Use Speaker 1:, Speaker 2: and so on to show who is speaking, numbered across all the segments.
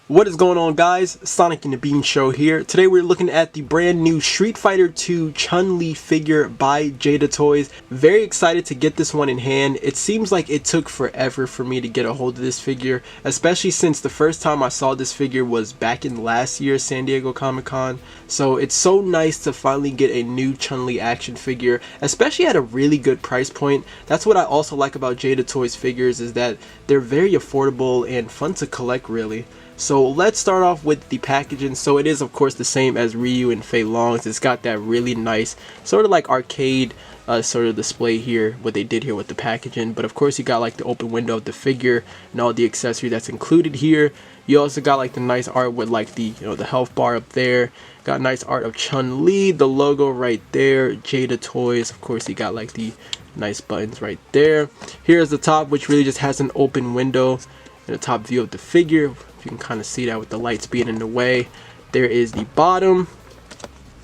Speaker 1: What is going on, guys? Sonic and the Bean Show here. Today we're looking at the brand new Street Fighter 2 Chun-Li figure by Jada Toys. Very excited to get this one in hand. It seems like it took forever for me to get a hold of this figure, especially since the first time I saw this figure was back in last year's San Diego Comic-Con. So it's so nice to finally get a new Chun-Li action figure, especially at a really good price point. That's what I also like about Jada Toys figures, is that they're very affordable and fun to collect, really. So let's start off with the packaging. So it is of course the same as Ryu and Fei Long's. It's got that really nice sort of like arcade sort of display here, what they did here with the packaging. But of course you got like the open window of the figure and all the accessory that's included here. You also got like the nice art with like the the health bar up there. Got nice art of Chun-Li, the logo right there, Jada Toys. Of course you got like the nice buttons right there. Here's the top, which really just has an open window and a top view of the figure. You can kind of see that with the lights being in the way. There is the bottom,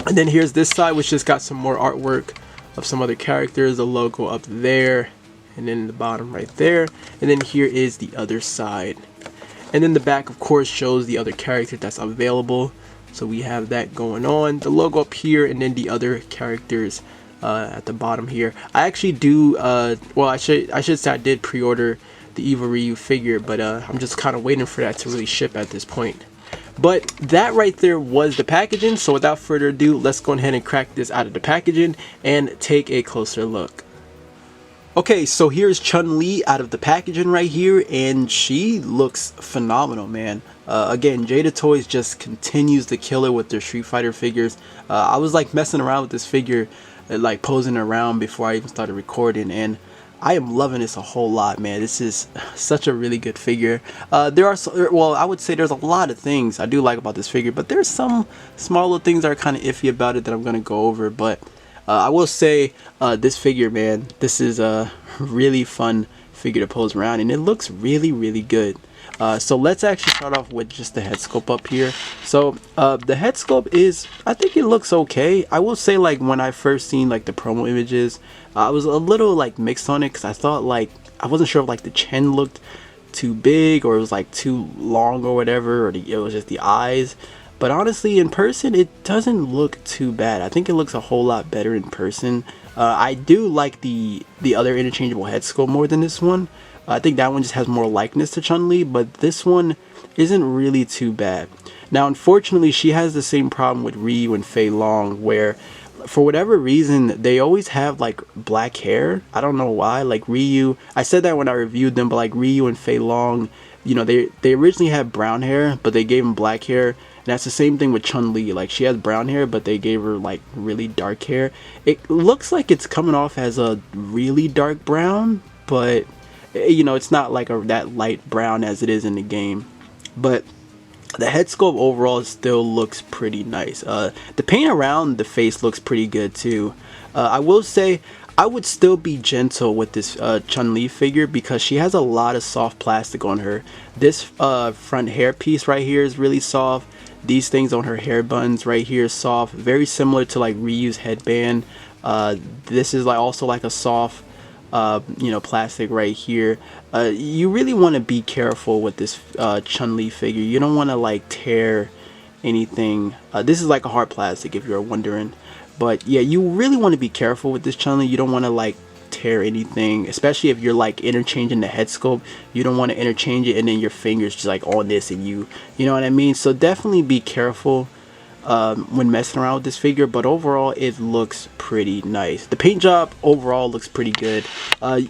Speaker 1: and then here's this side, which just got some more artwork of some other characters, the logo up there, and then the bottom right there. And then here is the other side, and then the back of course shows the other character that's available. So we have that going on, the logo up here, and then the other characters at the bottom here. I actually do well, I should say I did pre-order the Evil Ryu figure, but I'm just kind of waiting for that to really ship at this point. But that right there was the packaging. So without further ado, let's go ahead and crack this out of the packaging and take a closer look. Okay, so here's Chun-Li out of the packaging right here, and she looks phenomenal, man. Again, Jada Toys just continues to kill it with their Street Fighter figures. I was like messing around with this figure, like posing around before I even started recording, and I am loving this a whole lot, man. This is such a really good figure. There are, well, I would say there's a lot of things I do like about this figure, but there's some small little things that are kind of iffy about it that I'm going to go over. But I will say this figure, man, this is a really fun figure to pose around, and it looks really, really good. So let's actually start off with just the head sculpt up here. So the head sculpt is, I think it looks okay. I will say, like, when I first seen like the promo images, I was a little like mixed on it, because I thought, like, I wasn't sure if like the chin looked too big or it was like too long or whatever, or it was just the eyes. But honestly, in person, it doesn't look too bad. I think it looks a whole lot better in person. I do like the other interchangeable head sculpt more than this one. I think that one just has more likeness to Chun-Li, but this one isn't really too bad. Now, unfortunately, she has the same problem with Ryu and Fei Long, where for whatever reason they always have like black hair. I don't know why. Like Ryu, I said that when I reviewed them, but like Ryu and Fei Long, they originally had brown hair, but they gave them black hair. And that's the same thing with Chun-Li. Like, she has brown hair, but they gave her like really dark hair. It looks like it's coming off as a really dark brown, but it's not like that light brown as it is in the game. But the head sculpt overall still looks pretty nice. The paint around the face looks pretty good too. I will say I would still be gentle with this Chun-Li figure, because she has a lot of soft plastic on her. This front hair piece right here is really soft. These things on her hair buns right here is soft, very similar to like Ryu's headband. This is like also like a soft plastic right here. You really want to be careful with this Chun-Li figure. You don't want to like tear anything. This is like a hard plastic, if you're wondering. But yeah, you really want to be careful with this Chun-Li. You don't want to like tear anything, especially if you're like interchanging the head sculpt. You don't want to interchange it and then your fingers just like on this, and you know what I mean. So definitely be careful when messing around with this figure. But overall, it looks pretty nice. The paint job overall looks pretty good.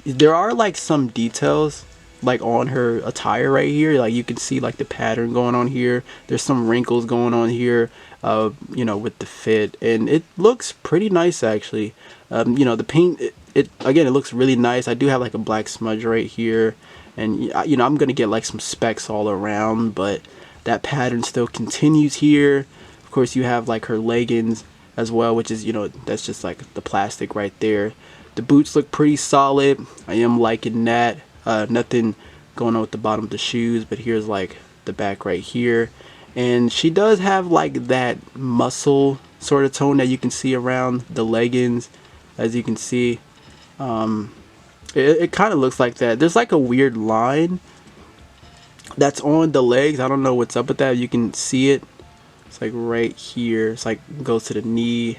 Speaker 1: There are like some details like on her attire right here. Like, you can see like the pattern going on here. There's some wrinkles going on here with the fit, and it looks pretty nice actually. The paint, it again, it looks really nice. I do have like a black smudge right here, and I'm gonna get like some specks all around, but that pattern still continues here. Of course, you have like her leggings as well, which is, that's just like the plastic right there. The boots look pretty solid. I am liking that. Nothing going on with the bottom of the shoes, but here's like the back right here. And she does have like that muscle sort of tone that you can see around the leggings, as you can see. It kind of looks like that. There's like a weird line that's on the legs. I don't know what's up with that. You can see it. It's like right here. It's like goes to the knee.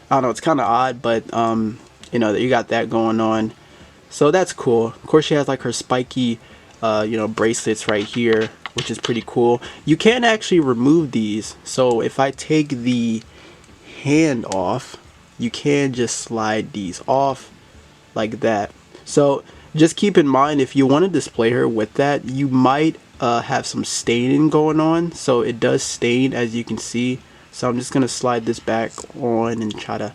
Speaker 1: I don't know. It's kind of odd, but you know, you got that going on. So that's cool. Of course, she has like her spiky, you know, bracelets right here, which is pretty cool. You can actually remove these. So if I take the hand off, you can just slide these off like that. So just keep in mind, if you want to display her with that, you might have some staining going on. So it does stain, as you can see. So I'm just gonna slide this back on and try to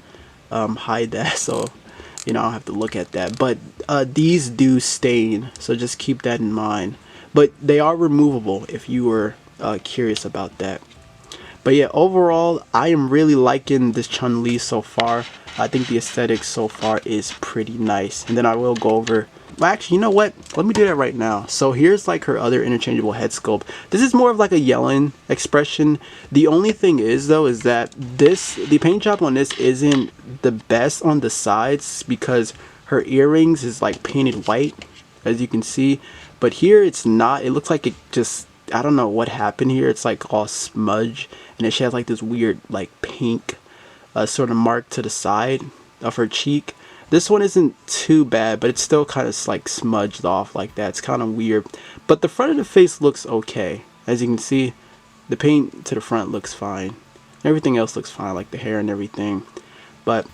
Speaker 1: hide that, so you know, I don't have to look at that. But these do stain, so just keep that in mind. But they are removable if you were curious about that. But yeah, overall, I am really liking this Chun-Li so far. I think the aesthetic so far is pretty nice. And then I will go over, well, actually, you know what? Let me do that right now. So here's like her other interchangeable head sculpt. This is more of like a yelling expression. The only thing is though, is that the paint job on this isn't the best on the sides, because her earrings is like painted white, as you can see. But here it's not. It looks like it just, I don't know what happened here. It's like all smudge, and then she has like this weird like pink sort of mark to the side of her cheek. This one isn't too bad, but it's still kind of like smudged off like that. It's kind of weird. But the front of the face looks okay. As you can see, the paint to the front looks fine. Everything else looks fine, like the hair and everything. But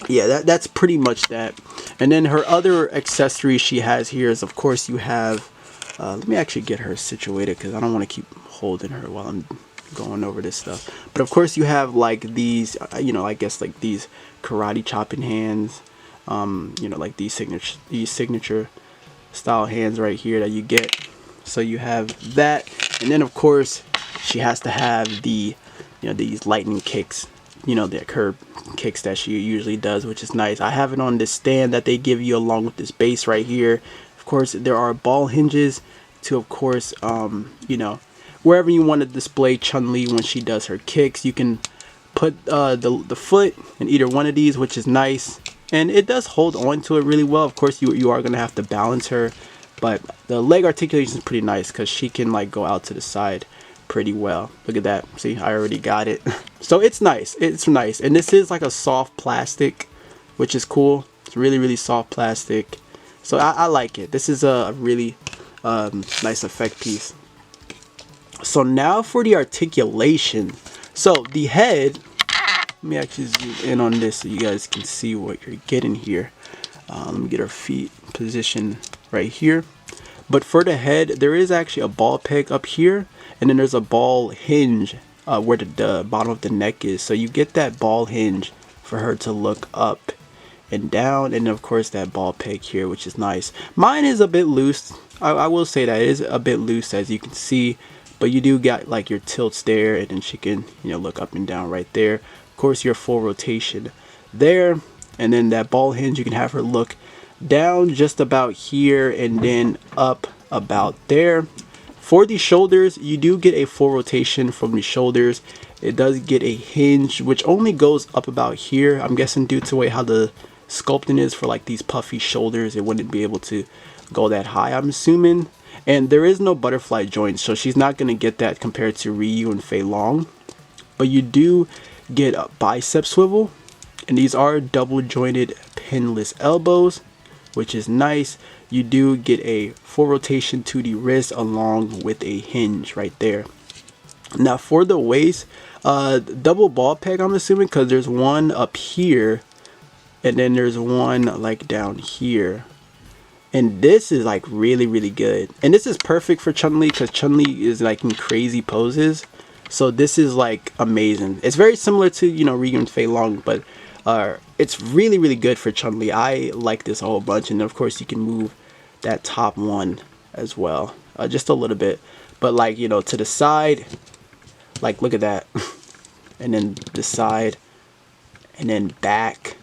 Speaker 1: yeah, that's pretty much that. And then her other accessories she has here is, of course, you have let me actually get her situated, because I don't want to keep holding her while I'm going over this stuff. But of course you have like these you know, I guess like these karate chopping hands, you know, like these signature style hands right here that you get. So you have that, and then of course she has to have the, you know, these lightning kicks, you know, the curb kicks that she usually does, which is nice. I have it on this stand that they give you along with this base right here. Of course, there are ball hinges to, of course, you know, wherever you want to display Chun-Li when she does her kicks, you can put the foot in either one of these, which is nice. And it does hold on to it really well. Of course, you are going to have to balance her, but the leg articulation is pretty nice, because she can like go out to the side pretty well. Look at that. See, I already got it. So it's nice. It's nice. And this is like a soft plastic, which is cool. It's really, really soft plastic. So I like it. This is a really nice effect piece. So now for the articulation. So the head, let me actually zoom in on this so you guys can see what you're getting here. Let me get her feet positioned right here. But for the head, there is actually a ball peg up here, and then there's a ball hinge where the bottom of the neck is. So you get that ball hinge for her to look up and down, and of course that ball peg here, which is nice. Mine is a bit loose. I will say that it is a bit loose, as you can see, but you do got like your tilts there, and then she can, you know, look up and down right there. Of course, your full rotation there, and then that ball hinge, you can have her look down just about here and then up about there. For the shoulders, you do get a full rotation from the shoulders. It does get a hinge which only goes up about here. I'm guessing due to the way how the sculpting is for like these puffy shoulders, it wouldn't be able to go that high, I'm assuming. And there is no butterfly joints, so she's not going to get that compared to Ryu and Fei Long. But you do get a bicep swivel, and these are double jointed pinless elbows, which is nice. You do get a full rotation to the wrist along with a hinge right there. Now for the waist, double ball peg, I'm assuming, because there's one up here and then there's one like down here. And this is like really, really good. And this is perfect for Chun-Li, because Chun-Li is like in crazy poses. So this is like amazing. It's very similar to, you know, Ryu and Fei Long, but it's really, really good for Chun-Li. I like this a whole bunch. And of course you can move that top one as well, just a little bit. But like, you know, to the side, like look at that. And then the side, and then back.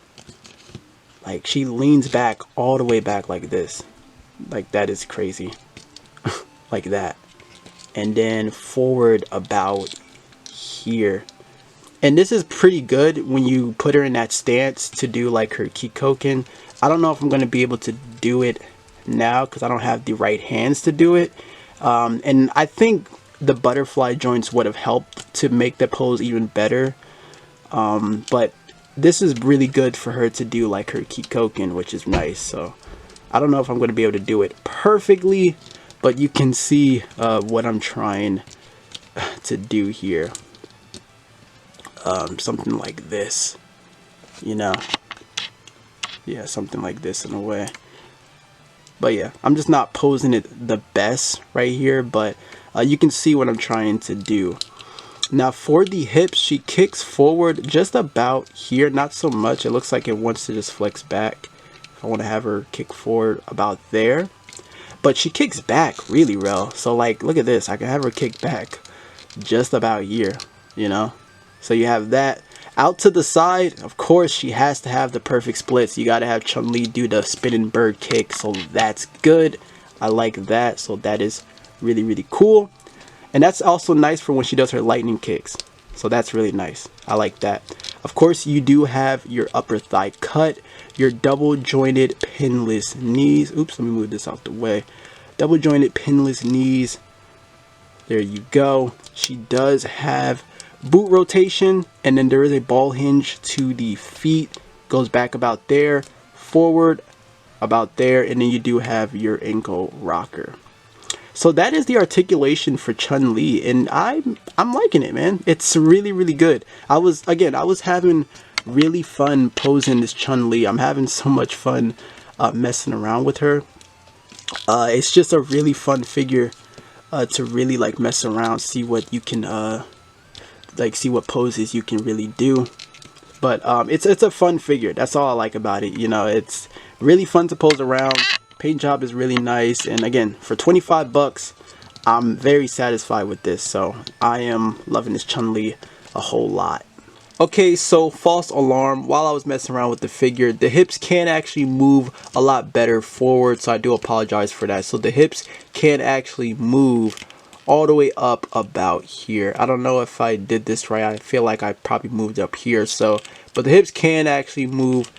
Speaker 1: Like she leans back all the way back like this. Like that is crazy. Like that. And then forward about here. And this is pretty good when you put her in that stance to do like her kikoken. I don't know if I'm going to be able to do it now because I don't have the right hands to do it. And I think the butterfly joints would have helped to make the pose even better. But this is really good for her to do like her kikoken, which is nice. So I don't know if I'm going to be able to do it perfectly, but you can see what I'm trying to do here. Something like this, you know. Yeah, something like this in a way. But yeah, I'm just not posing it the best right here, but you can see what I'm trying to do. Now for the hips, she kicks forward just about here, not so much. It looks like it wants to just flex back. I want to have her kick forward about there, but she kicks back really well. So like, look at this, I can have her kick back just about here, you know. So you have that. Out to the side, of course, she has to have the perfect splits. You got to have Chun-Li do the spinning bird kick, so that's good. I like that, so that is really, really cool. And that's also nice for when she does her lightning kicks. So that's really nice. I like that. Of course, you do have your upper thigh cut, your double jointed pinless knees. Oops, let me move this out the way. Double jointed pinless knees. There you go. She does have boot rotation, and then there is a ball hinge to the feet. Goes back about there, forward about there, and then you do have your ankle rocker. So that is the articulation for Chun-Li, and I'm liking it, man. It's really, really good. I was having really fun posing this Chun-Li. I'm having so much fun messing around with her. It's just a really fun figure to really like mess around, see what you can see what poses you can really do. But it's a fun figure. That's all I like about it. You know, it's really fun to pose around. Paint job is really nice, and again, for 25 bucks, I'm very satisfied with this. So I am loving this Chun-Li a whole lot. Okay, so false alarm. While I was messing around with the figure, the hips can actually move a lot better forward, so I do apologize for that. So the hips can actually move all the way up about here. I don't know if I did this right. I feel like I probably moved up here. So, but the hips can actually move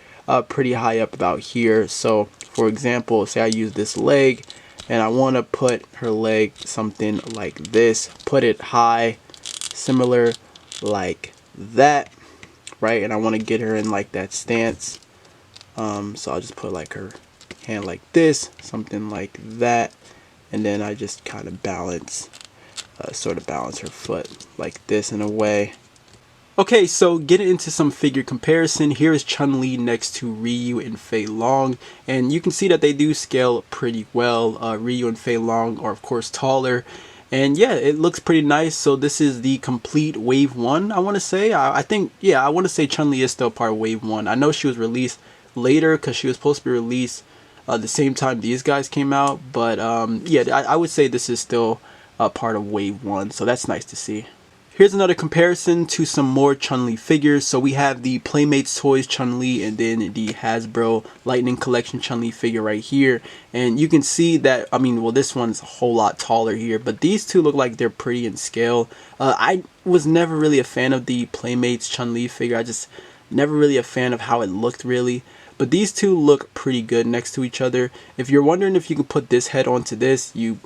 Speaker 1: pretty high up about here. So for example, say I use this leg and I want to put her leg something like this, put it high, similar like that, right? And I want to get her in like that stance. So I'll just put like her hand like this, something like that, and then I just kind of balance, sort of balance her foot like this in a way. Okay, so getting into some figure comparison, here is Chun-Li next to Ryu and Fei Long, and you can see that they do scale pretty well. Ryu and Fei Long are of course taller, and yeah, it looks pretty nice. So this is the complete wave 1, I want to say. I think, yeah, I want to say Chun-Li is still part of wave 1. I know she was released later because she was supposed to be released the same time these guys came out, but yeah, I would say this is still part of wave 1, so that's nice to see. Here's another comparison to some more Chun-Li figures. So we have the Playmates Toys Chun-Li and then the Hasbro Lightning Collection Chun-Li figure right here. And you can see that, I mean, well, this one's a whole lot taller here, but these two look like they're pretty in scale. I was never really a fan of the Playmates Chun-Li figure. I just never really a fan of how it looked really. But these two look pretty good next to each other. If you're wondering if you can put this head onto this, you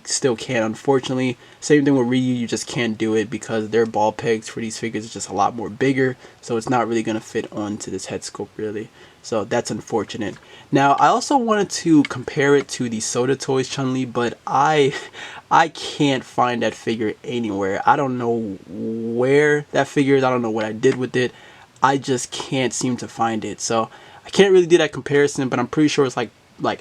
Speaker 1: still can, unfortunately. Same thing with Ryu, you just can't do it because their ball pegs for these figures is just a lot more bigger. So it's not really going to fit onto this head sculpt really. So that's unfortunate. Now I also wanted to compare it to the Soda Toys Chun-Li, but I can't find that figure anywhere. I don't know where that figure is. I don't know what I did with it. I just can't seem to find it. So I can't really do that comparison, but I'm pretty sure it's like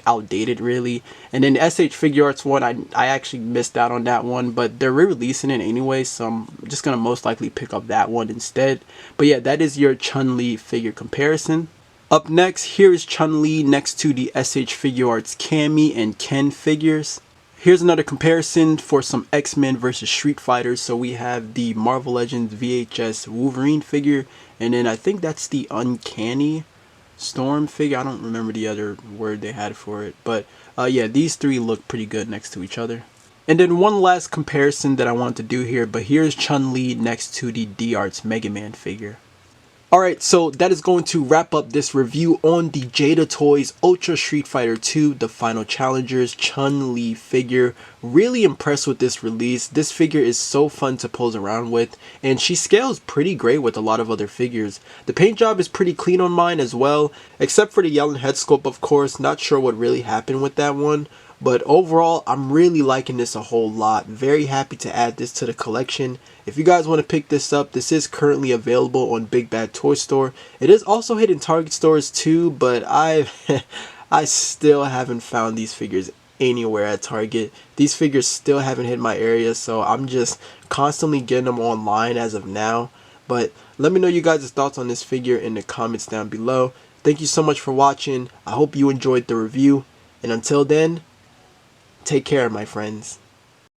Speaker 1: outdated really. And then the SH Figure Arts one, I actually missed out on that one, but they're re-releasing it anyway, so I'm just gonna most likely pick up that one instead. But yeah, that is your Chun-Li figure comparison. Up next, here is Chun-Li next to the SH Figure Arts Cammy and Ken figures. Here's another comparison for some X-Men versus Street Fighters. So we have the Marvel Legends VHS Wolverine figure, and then I think that's the Uncanny Storm figure. I don't remember the other word they had for it, but yeah, these three look pretty good next to each other. And then one last comparison that I wanted to do here, but here's Chun-Li next to the D-Arts Mega Man figure. Alright, so that is going to wrap up this review on the Jada Toys Ultra Street Fighter 2 The Final Challengers Chun-Li figure. Really impressed with this release. This figure is so fun to pose around with, and she scales pretty great with a lot of other figures. The paint job is pretty clean on mine as well, except for the yellow head sculpt, of course. Not sure what really happened with that one. But overall, I'm really liking this a whole lot. Very happy to add this to the collection. If you guys want to pick this up, this is currently available on Big Bad Toy Store. It is also hitting Target stores too, but I still haven't found these figures anywhere at Target. These figures still haven't hit my area, so I'm just constantly getting them online as of now. But let me know you guys' thoughts on this figure in the comments down below. Thank you so much for watching. I hope you enjoyed the review. And until then, take care, my friends.